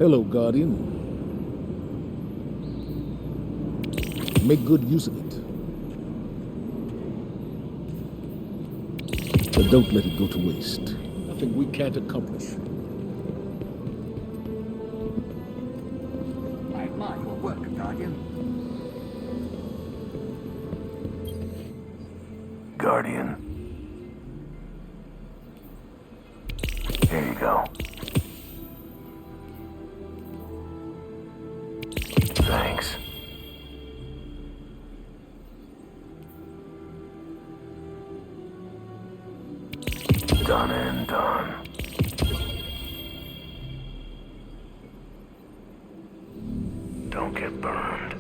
Hello, Guardian. Make good use of it. But don't let it go to waste. Nothing we can't accomplish. I admire your work, Guardian. Guardian. Here you go. Thanks. Done and done. Don't get burned.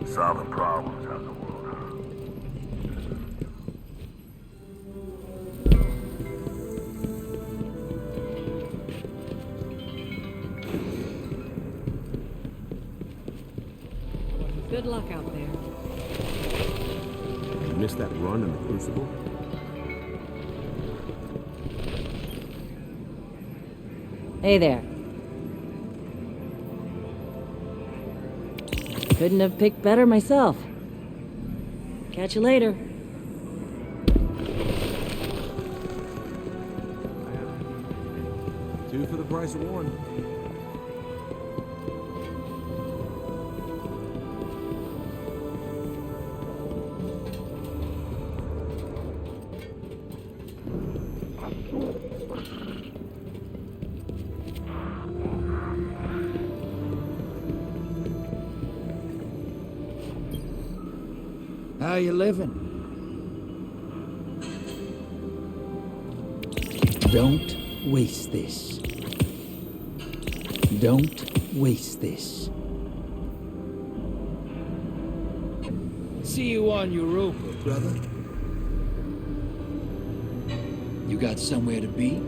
Solving problems out in the world, huh? Good luck out there. You missed that run in the Crucible? Hey there. Couldn't have picked better myself. Catch you later. Two for the price of one. How you living? Don't waste this. Don't waste this. See you on Europa, brother. You got somewhere to be?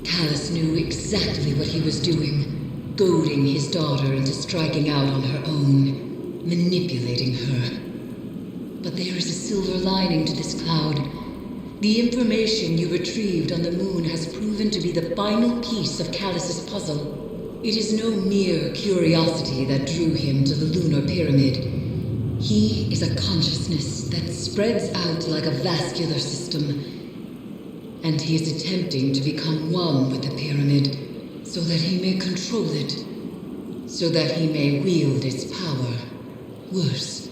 Callus knew exactly what he was doing, goading his daughter into striking out on her own, manipulating her. But there is a silver lining to this cloud. The information you retrieved on the moon has proven to be the final piece of Callus's puzzle. It is no mere curiosity that drew him to the lunar pyramid. He is a consciousness that spreads out like a vascular system. And he is attempting to become one with the pyramid, so that he may control it, so that he may wield its power. Worse,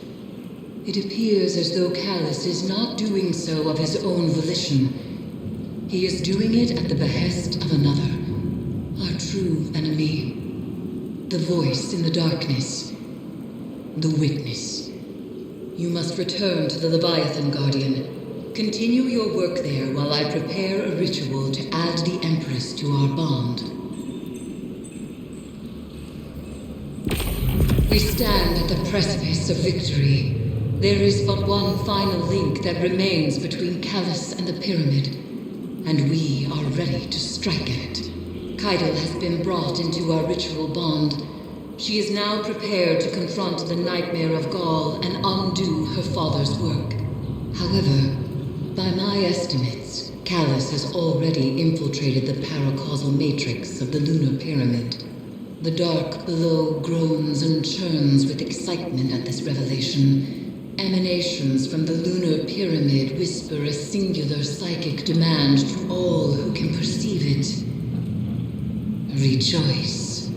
it appears as though Callus is not doing so of his own volition. He is doing it at the behest of another, our true enemy. The voice in the darkness, the witness. You must return to the Leviathan, Guardian. Continue your work there while I prepare a ritual to add the Empress to our bond. We stand at the precipice of victory. There is but one final link that remains between Callus and the pyramid, and we are ready to strike at it. Caiatl has been brought into our ritual bond. She is now prepared to confront the nightmare of Gaul and undo her father's work. However, by my estimates, Callus has already infiltrated the paracausal matrix of the lunar pyramid. The dark below groans and churns with excitement at this revelation. Emanations from the lunar pyramid whisper a singular psychic demand to all who can perceive it. Rejoice.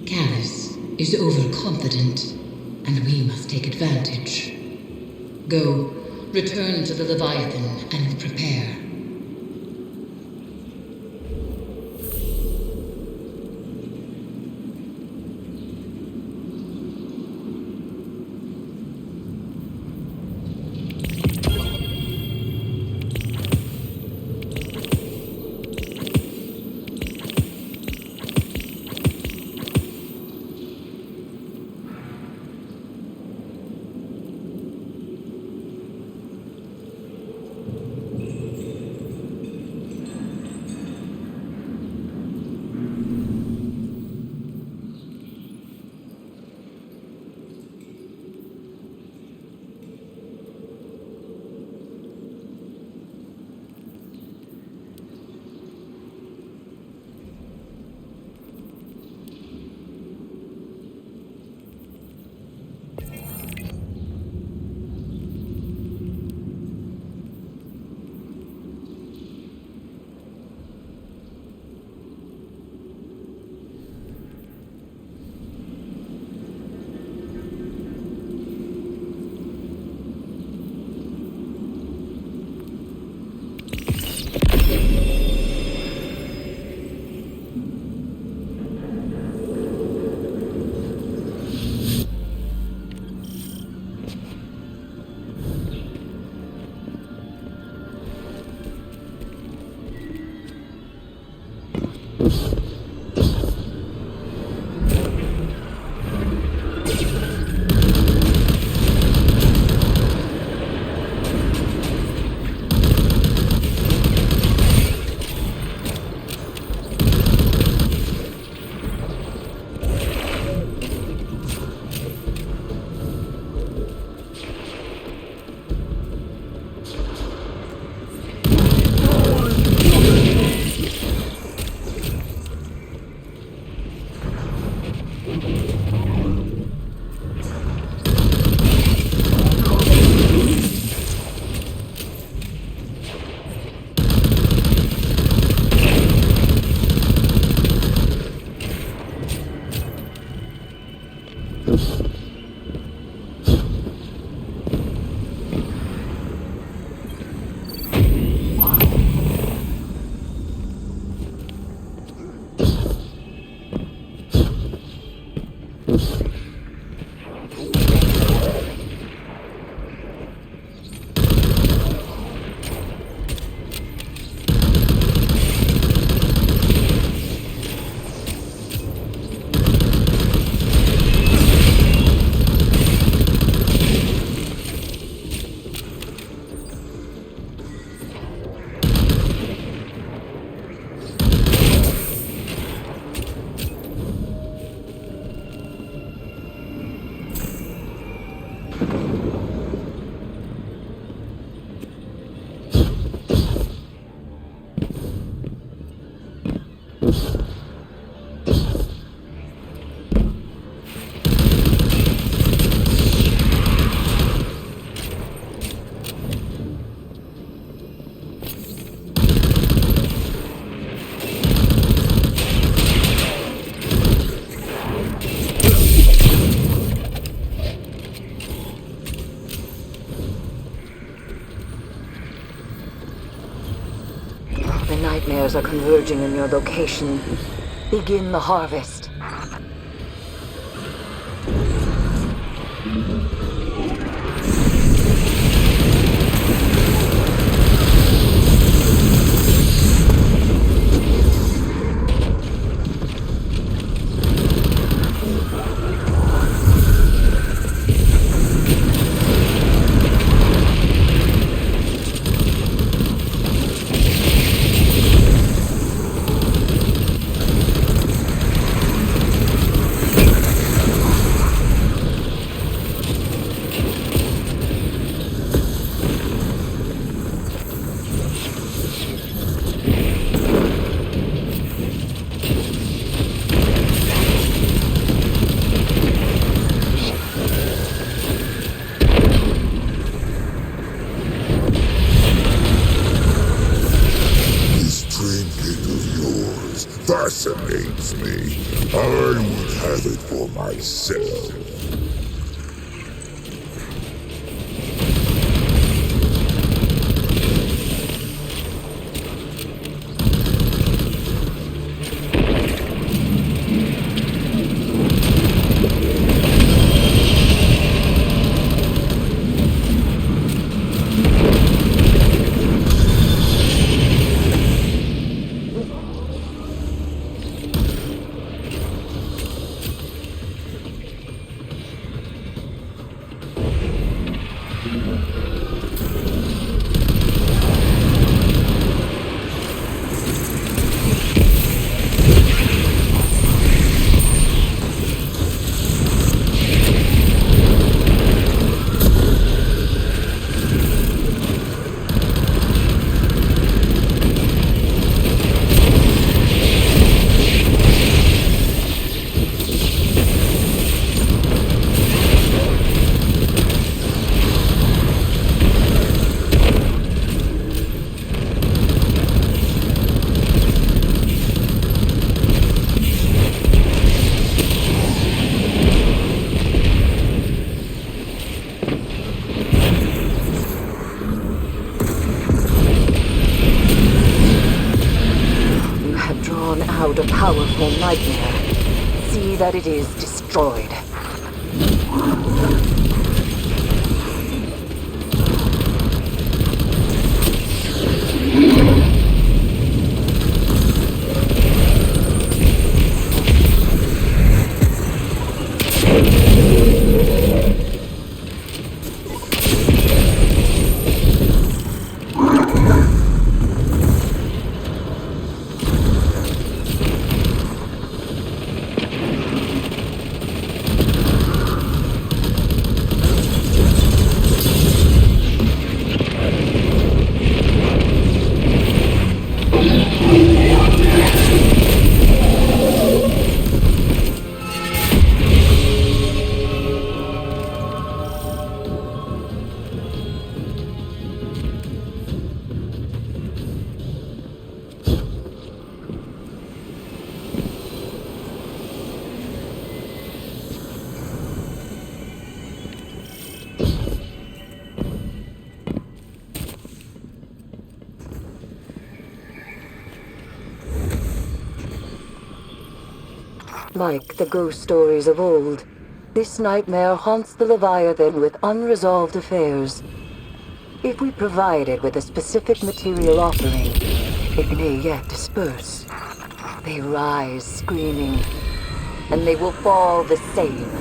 Callus is overconfident, and we must take advantage. Go. Return to the Leviathan and prepare. nightmares are converging in your location. Begin the harvest. Fascinates me. I would have it for myself. Out a powerful nightmare. See that it is destroyed. Like the ghost stories of old, this nightmare haunts the Leviathan with unresolved affairs. If we provide it with a specific material offering, it may yet disperse. They rise screaming, and they will fall the same.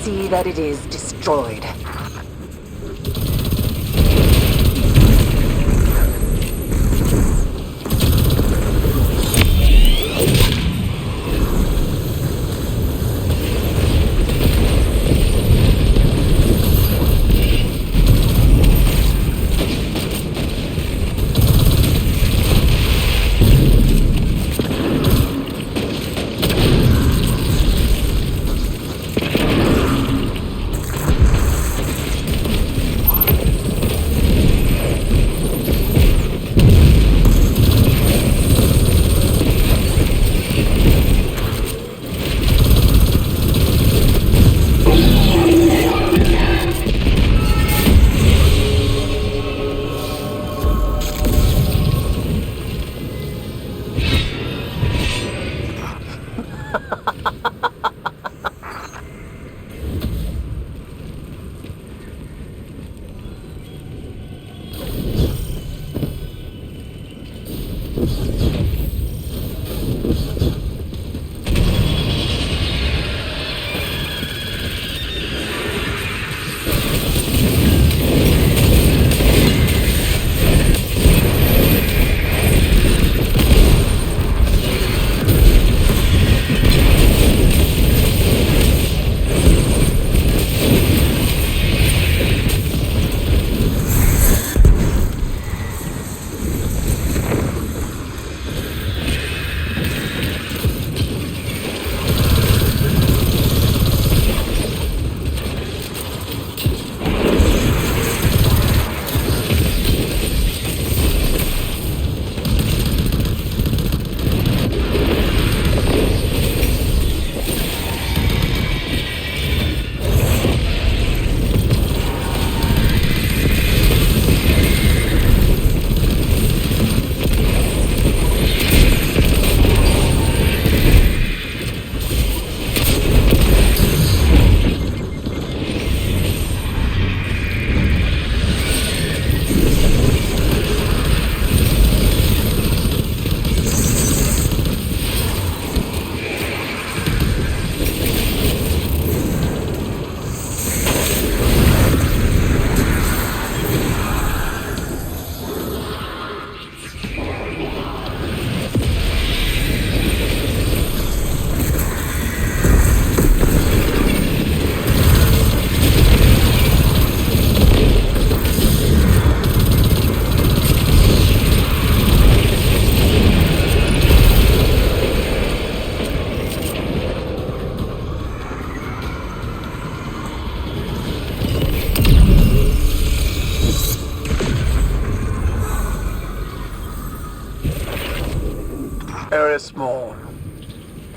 see that it is destroyed.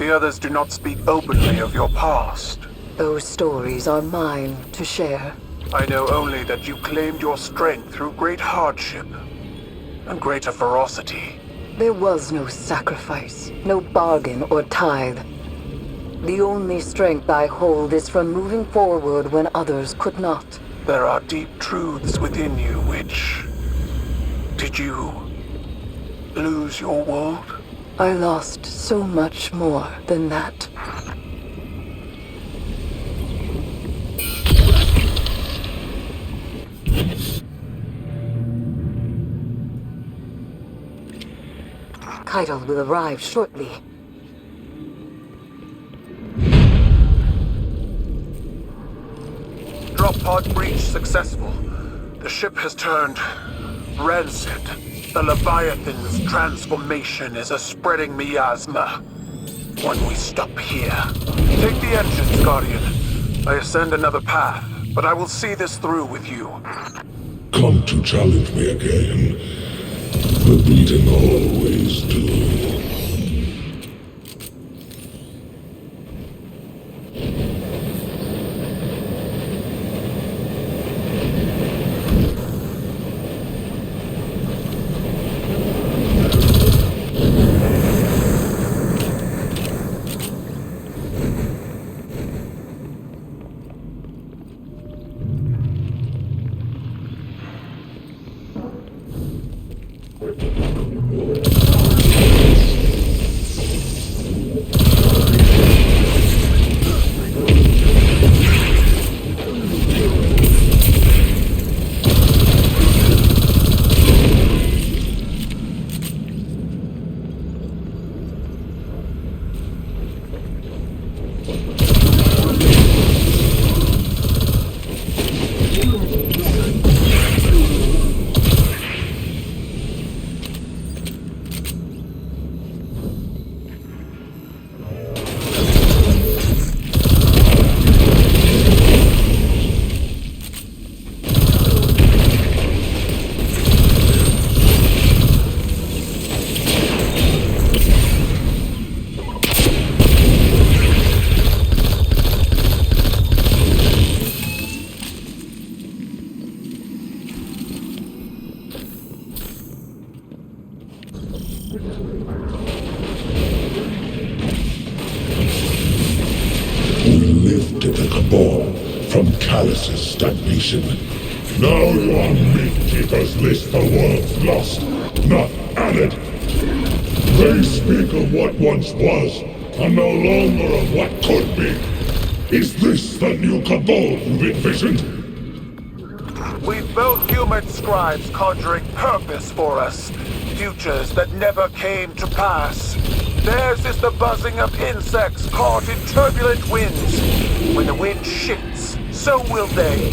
The others do not speak openly of your past. Those stories are mine to share. I know only that you claimed your strength through great hardship and greater ferocity. There was no sacrifice, no bargain or tithe. The only strength I hold is from moving forward when others could not. There are deep truths within you which... Did you lose your world? I lost so much more than that. Caiatl will arrive shortly. Drop pod breach successful. The ship has turned rancid. The Leviathan's transformation is a spreading miasma. When we stop here, take the engines, Guardian. I ascend another path, but I will see this through with you. Come to challenge me again. The beaten always do. Some calluses stagnation. Now you are meat-keepers list the world's lost, not added. They speak of what once was, and no longer of what could be. Is this the new Cabal you've envisioned? We've built human scribes conjuring purpose for us. Futures that never came to pass. Theirs is the buzzing of insects caught in turbulent winds. When the wind shifts, so will they.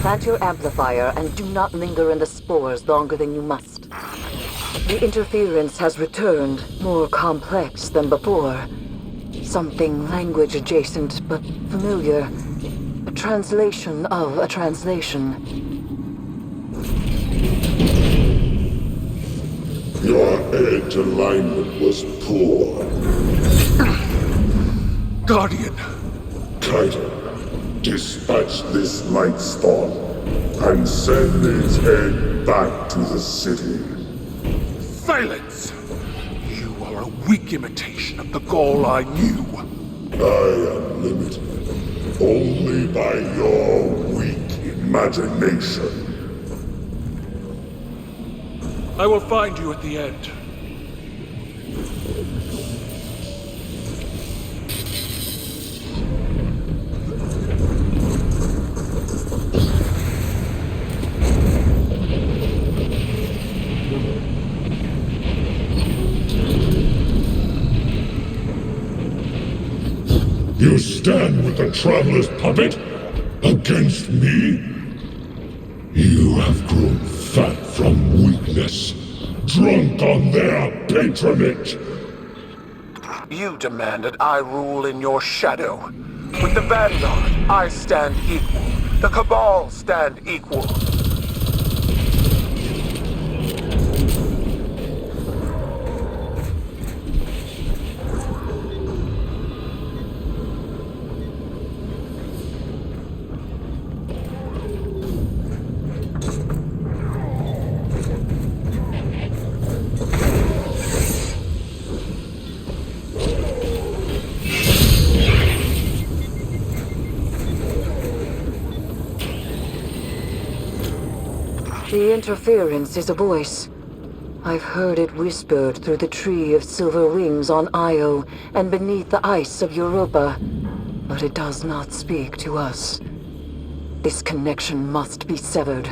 Plant your amplifier and do not linger in the spores longer than you must. The interference has returned, more complex than before. Something language adjacent but familiar. A translation of a translation. Your edge alignment was poor. Guardian! Caiatl, dispatch this light storm and send its head back to the city. Silence! You are a weak imitation of the Gaul I knew. I am limited only by your weak imagination. I will find you at the end. You stand with the Traveler's puppet against me? You have grown fat from weakness, drunk on their patronage. You demanded I rule in your shadow. With the Vanguard, I stand equal. The Cabal stand equal. The interference is a voice. I've heard it whispered through the tree of silver wings on Io and beneath the ice of Europa. But it does not speak to us. This connection must be severed.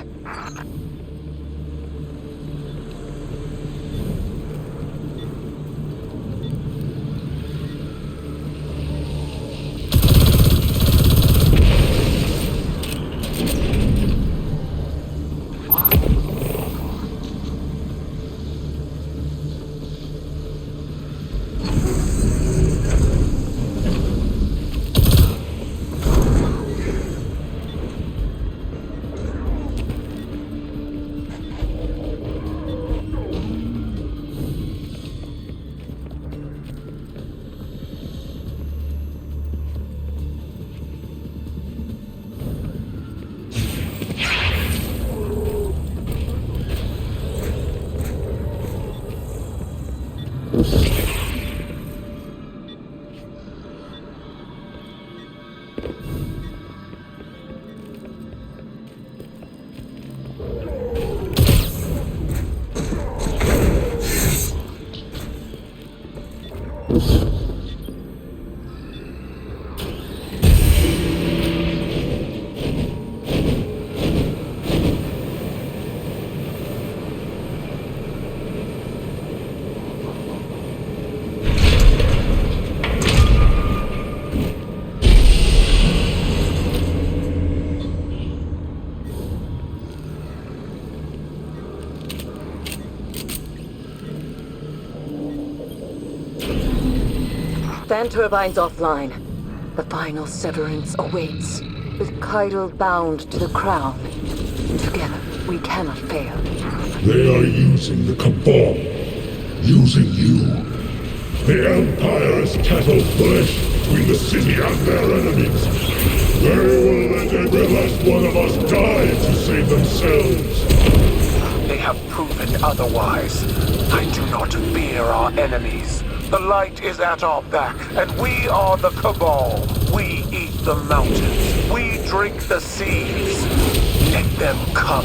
Fan turbines offline. The final severance awaits. With Caiatl bound to the crown. Together, we cannot fail. They are using the Cabal. Using you. The Empire is cattle flesh between the city and their enemies. They will let every last one of us die to save themselves. They have proven otherwise. I do not fear our enemies. The light is at our back, and we are the Cabal. We eat the mountains. We drink the seas. Let them come.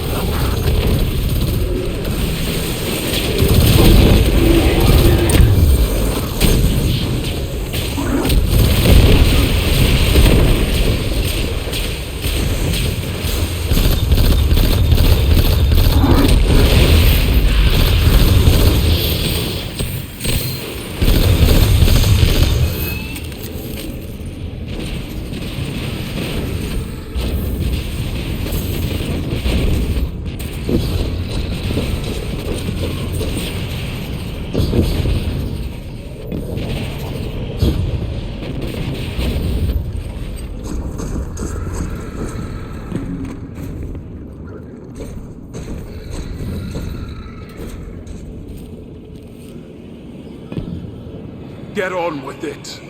Get on with it.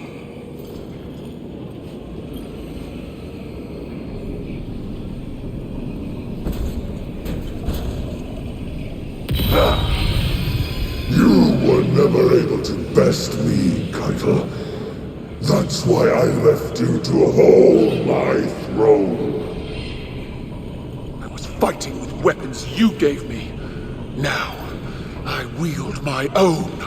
You were never able to best me, Caiatl. That's why I left you to hold my throne. I was fighting with weapons you gave me. Now, I wield my own.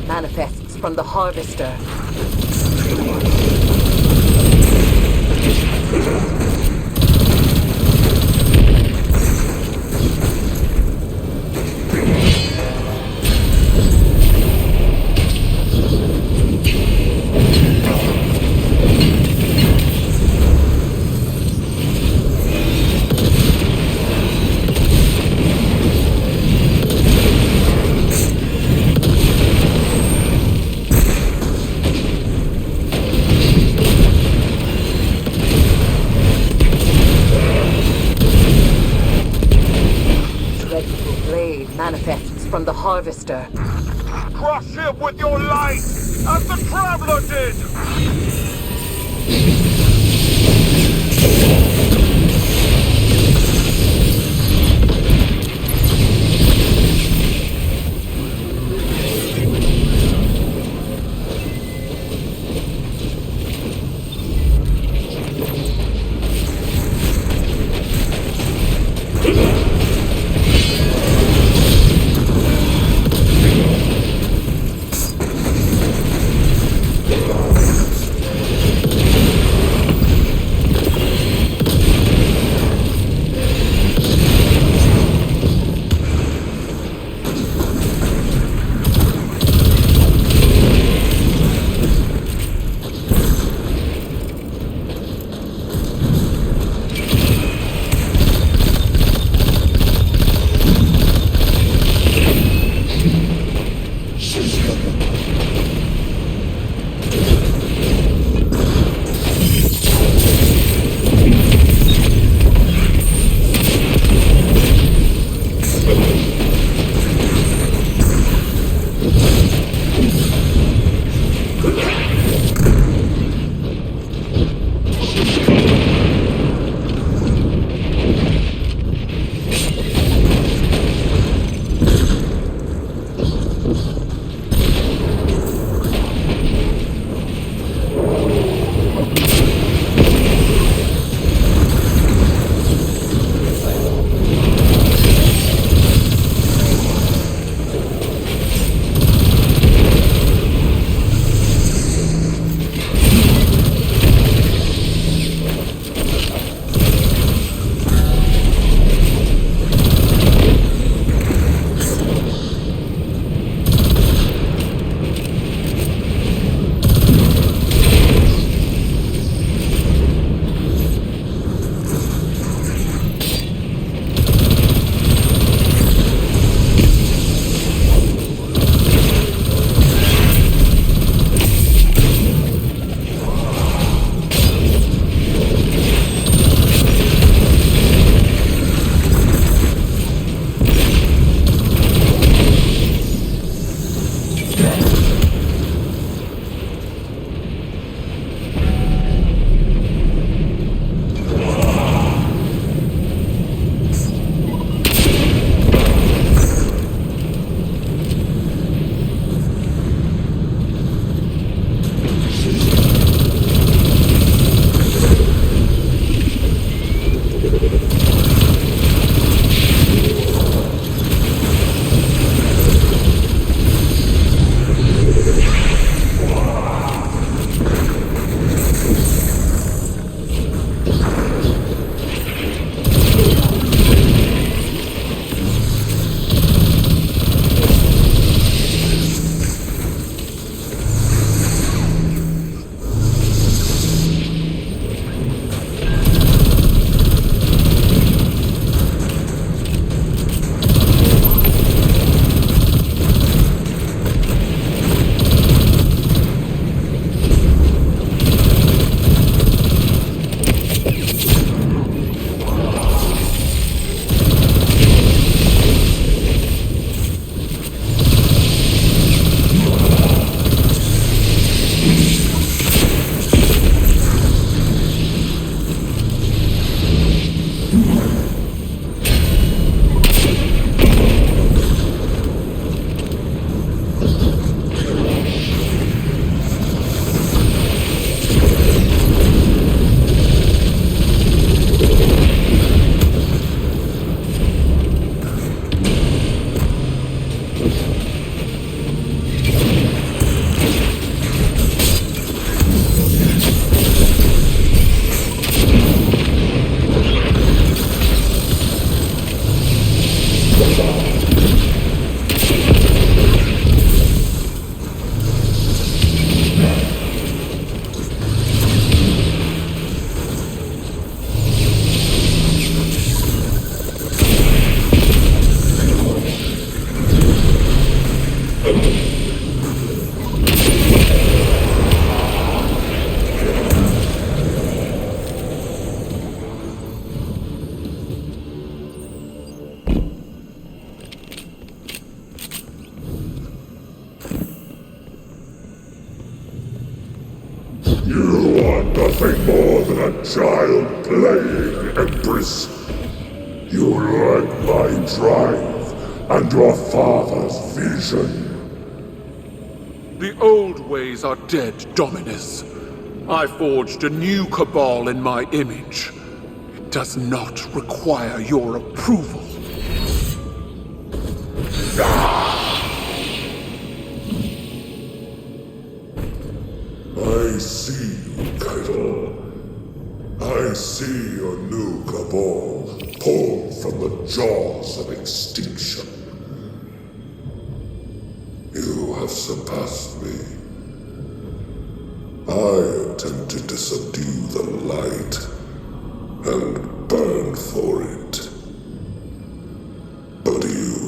Manifests from the Harvester. Manifests from the Harvester. Crush him with your light, as the Traveler did! child playing, Empress. You lack my drive and your father's vision. The old ways are dead, Dominus. I forged a new Cabal in my image. It does not require your approval. I see you, Caiatl. I see your new Cabal pulled from the jaws of extinction. You have surpassed me. I attempted to subdue the light and burned for it. But you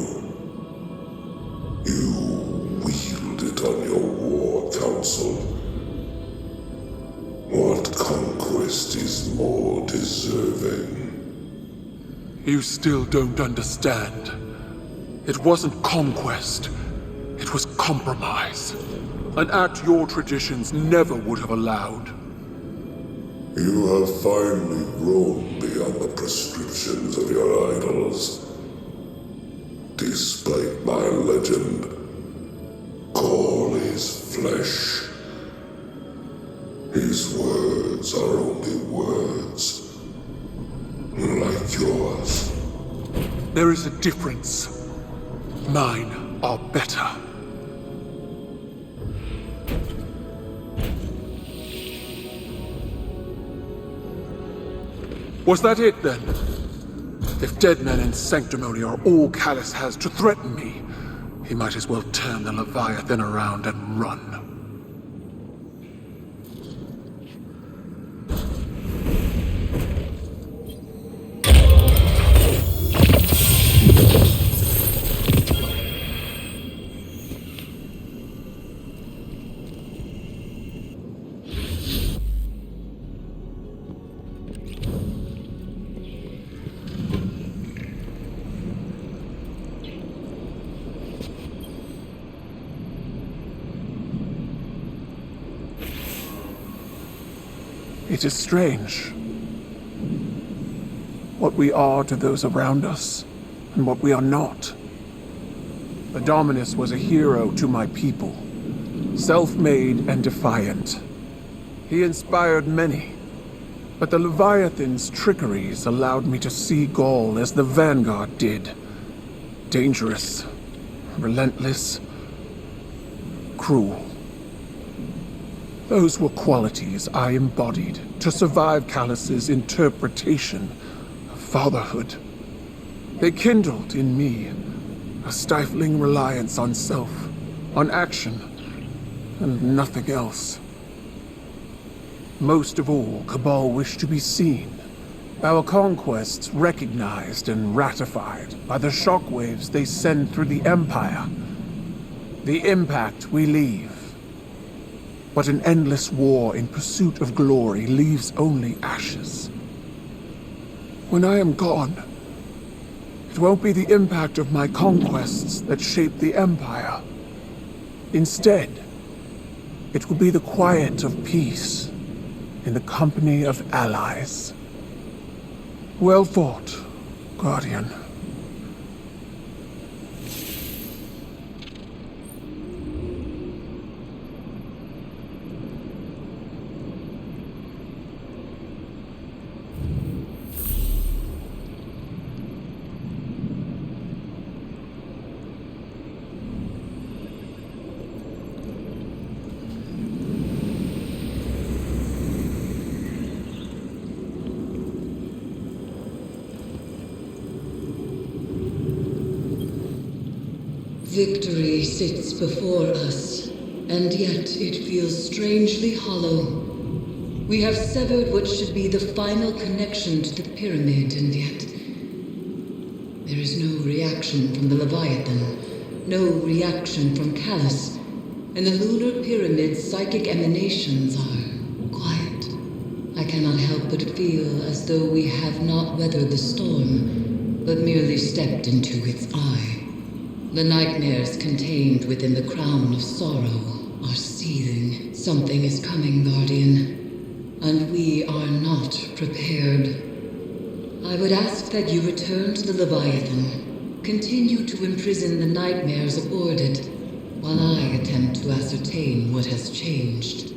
wield it on your war council. What conquest is more deserving? You still don't understand. It wasn't conquest. It was compromise. An act your traditions never would have allowed. You have finally grown beyond the prescriptions of your idols. Despite my legend, Gaul is flesh. His words are only words, like yours. There is a difference. Mine are better. Was that it, then? If dead men and sanctimony are all Callus has to threaten me, he might as well turn the Leviathan around and run. It is strange. What we are to those around us, and what we are not. The Dominus was a hero to my people, self-made and defiant. He inspired many, but the Leviathan's trickeries allowed me to see Gaul as the Vanguard did. Dangerous, relentless, cruel. Those were qualities I embodied to survive Callus's interpretation of fatherhood. They kindled in me a stifling reliance on self, on action, and nothing else. Most of all, Cabal wished to be seen, our conquests recognized and ratified by the shockwaves they send through the Empire. The impact we leave. But an endless war in pursuit of glory leaves only ashes. When I am gone, it won't be the impact of my conquests that shape the Empire. Instead, it will be the quiet of peace in the company of allies. Well fought, Guardian. Victory sits before us, and yet it feels strangely hollow. We have severed what should be the final connection to the pyramid, and yet there is no reaction from the Leviathan, no reaction from Callus, and the lunar pyramid's psychic emanations are quiet. I cannot help but feel as though we have not weathered the storm, but merely stepped into its eye. The nightmares contained within the crown of sorrow are seething. Something is coming, Guardian. and we are not prepared. I would ask that you return to the Leviathan, continue to imprison the nightmares aboard it, while I attempt to ascertain what has changed.